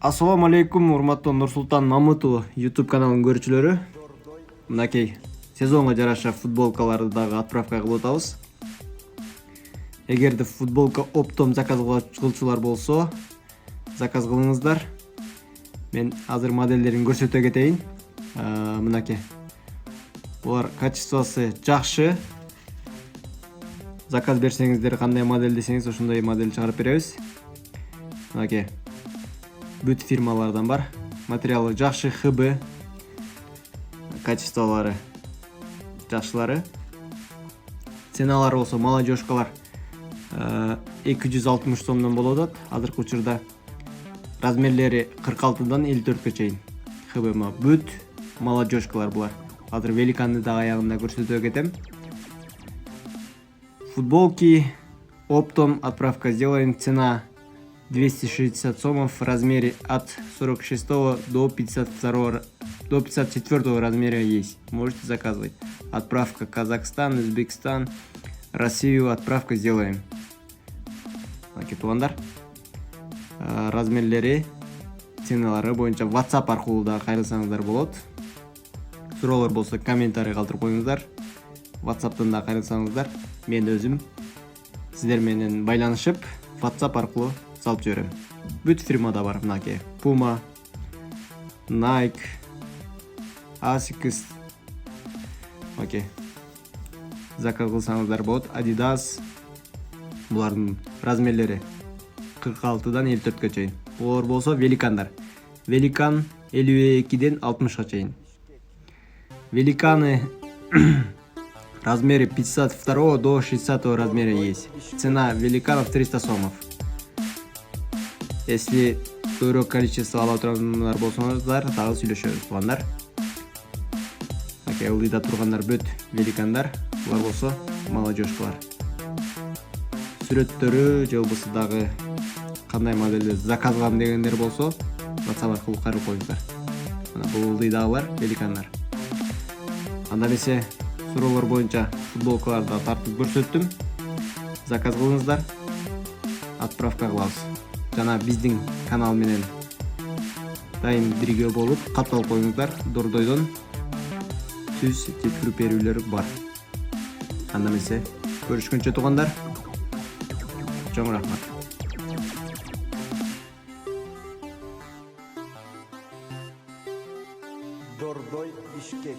Ассаламу алейкум, урматтуу Нурсултан Мамытұлы YouTube каналын көрүүчүлөрү. Мынакей сезонго жараша футболкаларды дагы отправка кылып атабыз. Эгерде футболка оптом заказ кылчулар болсо, заказ кылыңыздар. Мен азыр модельдерин көрсөтө кетейин. Мынакей. Булар качествосы жакшы. Заказ берсеңиздер, кандай модель десеңиз, ошондой модель чыгарып беребиз. Мынакей. Бүт фирмалардан бар. Материалы жакшы, ХБ. Качестволары жакшылары. Ценалары болсо молодежкалар 260 сомдон болуп атат. Азыркы учурда размерлери 46дан 54гө чейин. ХБ бүт молодежкалар булар. Азыр великанды да аягында көрсөтө кетем. Футболки оптом отправка сделаем. Цена 260 сомов в размере от 46 до 52 до 54 размера есть. Можете заказывать. Отправка Казахстан, Узбекистан, Россию. Отправка сделаем. Тугандар. Размерлери, ценалары боюнча WhatsApp аркылуу да кайрылсаңыздар болот. Суроолор болсо комментарий калтырып коюңуздар. WhatsApp'тан да кайрылсаңыздар, мен өзүм сиздер менен байланышып WhatsApp аркылуу салып жиберем. Бүт фирмада бар. Мынакей Puma, Nike, Asics. Окей. Заказ кылсаңыздар болот. Adidas. Булардын размерлери 46дан 54гө чейин. Булар болсо великандар. Великан 52ден 60га чейин. Великаны размере 52 до 60 размера есть. Цена великанов 300 сомов. Если көбүрөөк количество ала тургандар болсоңуздар, дагы сүйлөшөбүз туугандар. Окей, ылдыйда тургандар бүт великандар. Булар болсо молодежкалар. Сүрөттөрү же болбосо дагы кандай модельди заказ кылам дегендер болсо, WhatsApp аркылуу кайрылып коюңуздар. Мына бул ылдыйдагылар великандар. Анда эмесе суроолор боюнча футболкаларды тартып көрсөттүм. Заказ кылыңыздар. Отправка кылабыз. Жана биздин канал менен дайым бирге болуп катталып коюңуздар. Дордойдон түз жеткирип берүүлөр бар. Анда эмесе көрүшкөнчө туугандар. Чоң рахмат. Дордой, Бишкек.